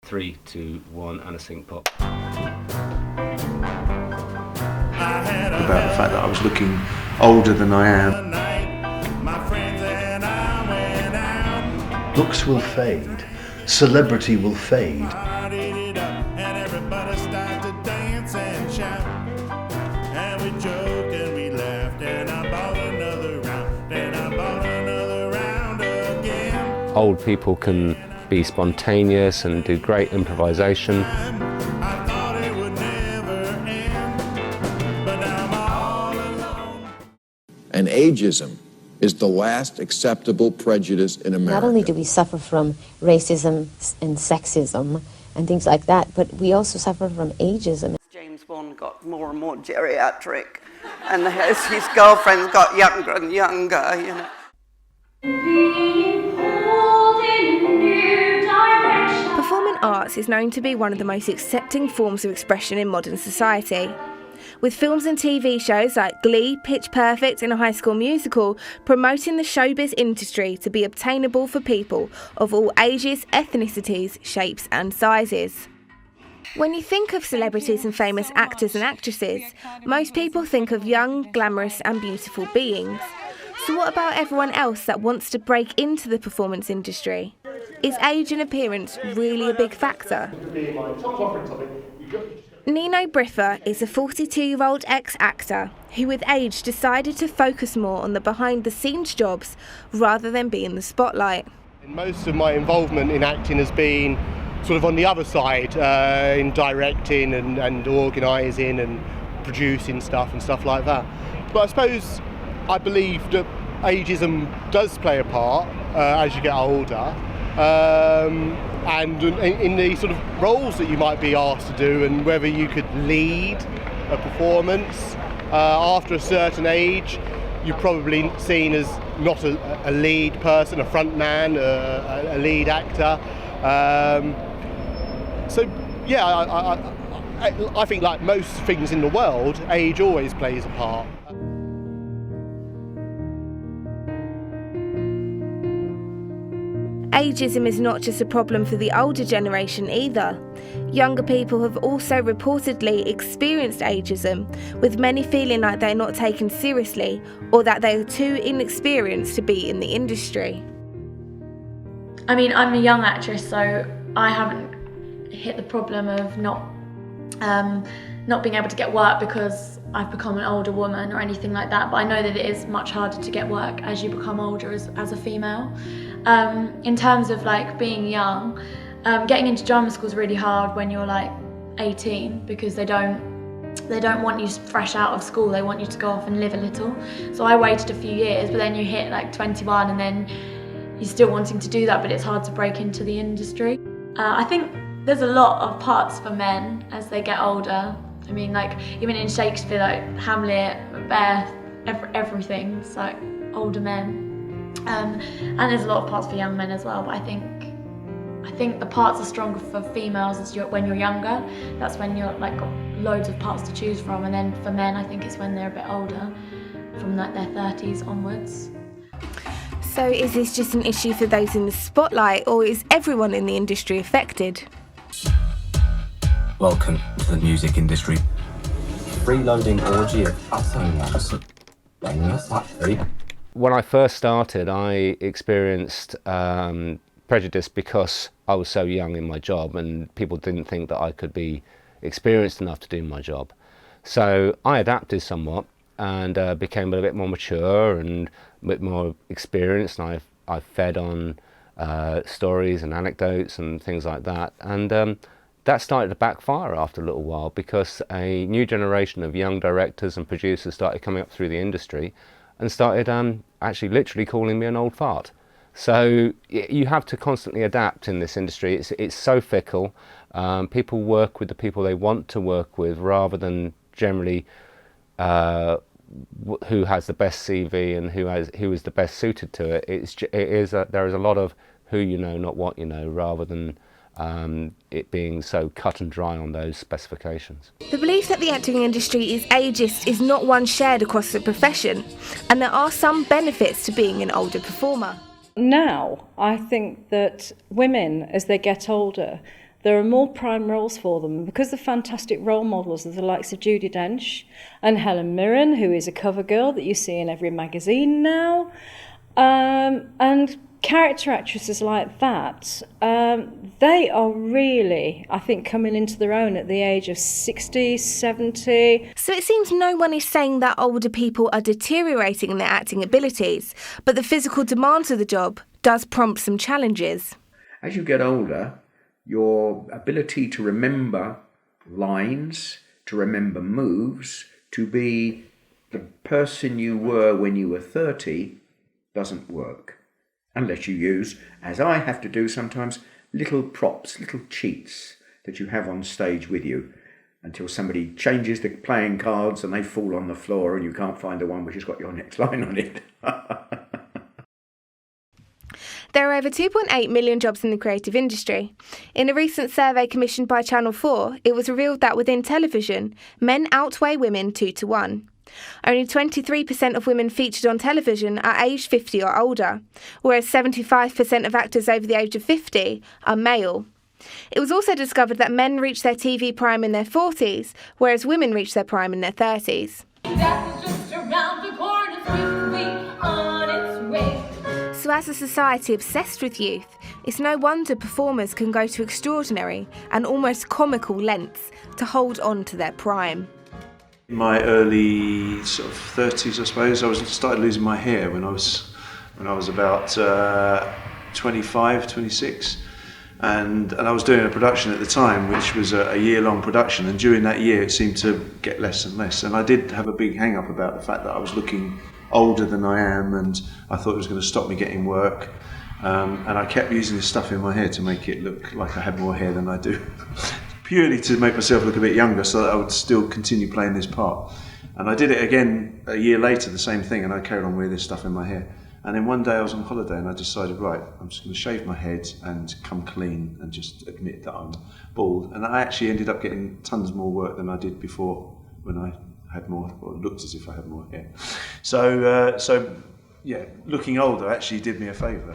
3, 2, 1, and a sync pop. About the fact that I was looking older than I am. Looks will fade, celebrity will fade. Old people can be spontaneous and do great improvisation. And ageism is the last acceptable prejudice in America. Not only do we suffer from racism and sexism and things like that, but we also suffer from ageism. James Bond got more and more geriatric, and his girlfriends got younger and younger, you know. Performing arts is known to be one of the most accepting forms of expression in modern society. With films and TV shows like Glee, Pitch Perfect and High School Musical promoting the showbiz industry to be obtainable for people of all ages, ethnicities, shapes and sizes. When you think of celebrities and famous actors and actresses, most people think of young, glamorous and beautiful beings. So what about everyone else that wants to break into the performance industry? Is age and appearance really a big factor? Nino Briffa is a 42-year-old ex-actor who with age decided to focus more on the behind-the-scenes jobs rather than be in the spotlight. Most of my involvement in acting has been sort of on the other side, in directing and organising and producing stuff and stuff like that. But I suppose I believe that ageism does play a part as you get older. And in the sort of roles that you might be asked to do and whether you could lead a performance after a certain age, you're probably seen as not a lead person, a front man, a lead actor. So yeah, I think like most things in the world, age always plays a part. Ageism is not just a problem for the older generation either. Younger people have also reportedly experienced ageism, with many feeling like they're not taken seriously or that they are too inexperienced to be in the industry. I mean, I'm a young actress, so I haven't hit the problem of not being able to get work because I've become an older woman or anything like that, but I know that it is much harder to get work as you become older as a female. In terms of like being young, getting into drama school is really hard when you're like 18 because they don't want you fresh out of school, they want you to go off and live a little. So I waited a few years, but then you hit like 21 and then you're still wanting to do that, but it's hard to break into the industry. I think there's a lot of parts for men as they get older. I mean, like even in Shakespeare, like Hamlet, Macbeth, everything, it's like older men. And there's a lot of parts for young men as well, but I think the parts are stronger for females when you're younger. That's when you're like got loads of parts to choose from, and then for men I think it's when they're a bit older, from like their 30s onwards. So is this just an issue for those in the spotlight, or is everyone in the industry affected? Welcome to the music industry. Freeloading orgy of assholes. When I first started, I experienced prejudice because I was so young in my job and people didn't think that I could be experienced enough to do my job. So I adapted somewhat and became a bit more mature and a bit more experienced, and I fed on stories and anecdotes and things like that. And that started to backfire after a little while because a new generation of young directors and producers started coming up through the industry and started actually literally calling me an old fart. So you have to constantly adapt in this industry. It's so fickle. People work with the people they want to work with rather than generally who has the best CV and who is the best suited to it. There is a lot of who you know, not what you know, rather than it being so cut and dry on those specifications. The belief that the acting industry is ageist is not one shared across the profession, and there are some benefits to being an older performer. Now, I think that women, as they get older, There are more prime roles for them. Because the fantastic role models are the likes of Judi Dench and Helen Mirren, who is a cover girl that you see in every magazine now, and character actresses like that, they are really, I think, coming into their own at the age of 60, 70. So it seems no one is saying that older people are deteriorating in their acting abilities, but the physical demands of the job does prompt some challenges. As you get older, your ability to remember lines, to remember moves, to be the person you were when you were 30 doesn't work. Unless you use, as I have to do sometimes, little props, little cheats that you have on stage with you until somebody changes the playing cards and they fall on the floor and you can't find the one which has got your next line on it. There are over 2.8 million jobs in the creative industry. In a recent survey commissioned by Channel 4, it was revealed that within television, men outweigh women 2-1. Only 23% of women featured on television are aged 50 or older, whereas 75% of actors over the age of 50 are male. It was also discovered that men reach their TV prime in their 40s, whereas women reach their prime in their 30s. So as a society obsessed with youth, it's no wonder performers can go to extraordinary and almost comical lengths to hold on to their prime. In my early sort of 30s, I suppose, I started losing my hair when I was about 25, 26, and I was doing a production at the time, which was a year-long production, and during that year it seemed to get less and less. And I did have a big hang-up about the fact that I was looking older than I am, and I thought it was going to stop me getting work. And I kept using this stuff in my hair to make it look like I had more hair than I do. Purely to make myself look a bit younger so that I would still continue playing this part. And I did it again a year later, the same thing, and I carried on with this stuff in my hair. And then one day I was on holiday and I decided, right, I'm just going to shave my head and come clean and just admit that I'm bald. And I actually ended up getting tons more work than I did before when I had more, or looked as if I had more hair. So yeah, looking older actually did me a favour.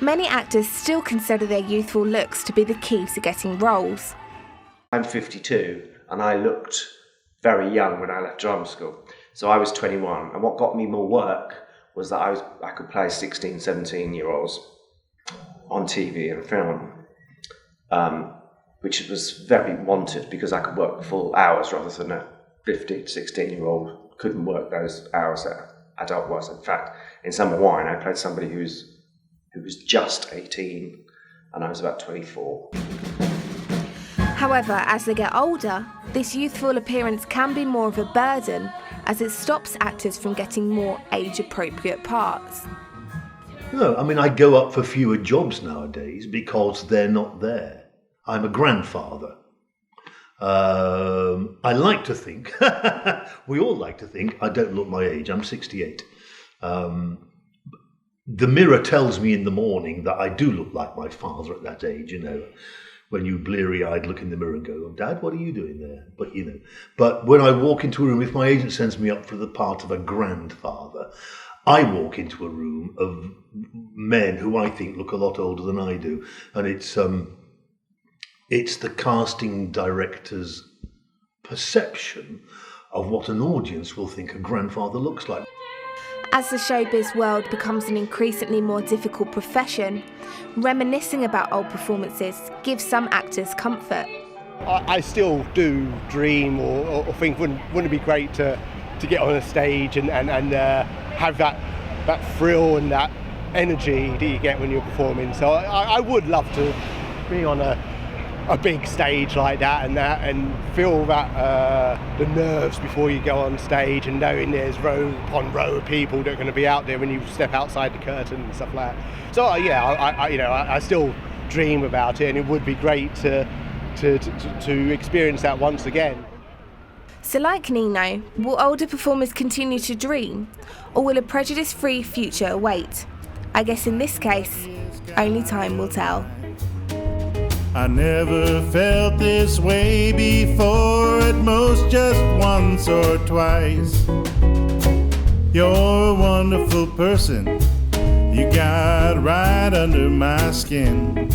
Many actors still consider their youthful looks to be the key to getting roles. I'm 52 and I looked very young when I left drama school. So I was 21, and what got me more work was that I could play 16, 17-year-olds on TV and film, which was very wanted because I could work full hours rather than a 15, 16-year-old couldn't work those hours that adult was. In fact, in Summer Wine, I played somebody who was just 18 and I was about 24. However, as they get older, this youthful appearance can be more of a burden as it stops actors from getting more age-appropriate parts. No, I mean, I go up for fewer jobs nowadays because they're not there. I'm a grandfather. I like to think, we all like to think, I don't look my age, I'm 68. The mirror tells me in the morning that I do look like my father at that age, you know, when you bleary-eyed look in the mirror and go, oh, Dad, what are you doing there? But, you know, but when I walk into a room, if my agent sends me up for the part of a grandfather, I walk into a room of men who I think look a lot older than I do. And it's the casting director's perception of what an audience will think a grandfather looks like. As the showbiz world becomes an increasingly more difficult profession, reminiscing about old performances gives some actors comfort. I still do dream or think, wouldn't it be great to get on a stage and have that thrill and that energy that you get when you're performing. So I would love to be on a big stage like that and feel that the nerves before you go on stage, and knowing there's row upon row of people that are going to be out there when you step outside the curtain and stuff like that. So yeah, I still dream about it, and it would be great to experience that once again. So like Nino, will older performers continue to dream, or will a prejudice-free future await? I guess in this case, only time will tell. I never felt this way before, at most just once or twice. You're a wonderful person, you got right under my skin.